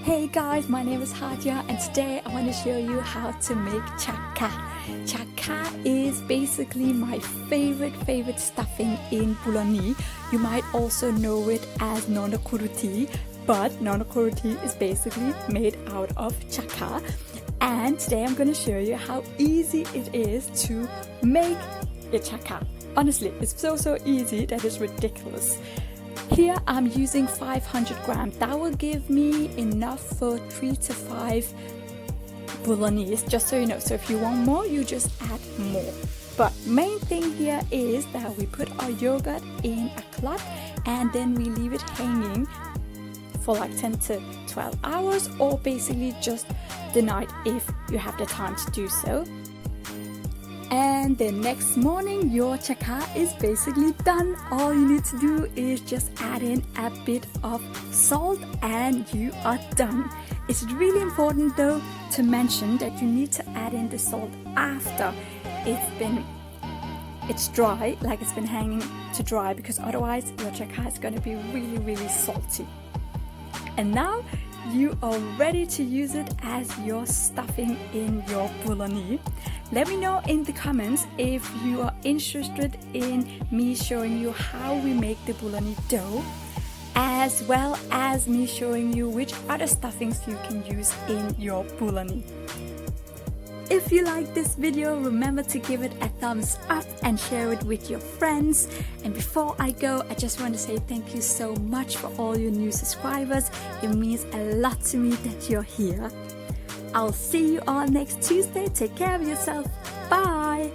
Hey guys, my name is Hadia and today I want to show you how to make chakka. Chakka is basically my favorite stuffing in Bolani. You might also know it as nonakuruti, but nonakuruti is basically made out of chakka. And today I'm going to show you how easy it is to make a chakka. Honestly, it's so easy that it's ridiculous. Here I'm using 500 grams. That will give me enough for 3 to 5 Bolognese, just so you know. So if you want more, you just add more. But main thing here is that we put our yogurt in a cloth and then we leave it hanging for like 10 to 12 hours, or basically just the night if you have the time to do so. And the next morning your chakka is basically done. All you need to do is just add in a bit of salt and you are done. It's really important though to mention that you need to add in the salt after it's dry, like it's been hanging to dry, because otherwise your chakka is going to be really salty. And now you are ready to use it as your stuffing in your Bolani. Let me know in the comments if you are interested in me showing you how we make the Bolani dough, as well as me showing you which other stuffings you can use in your Bolani. If you like this video, remember to give it a thumbs up and share it with your friends. And before I go, I just want to say thank you so much for all your new subscribers. It means a lot to me that you're here. I'll see you all next Tuesday. Take care of yourself. Bye!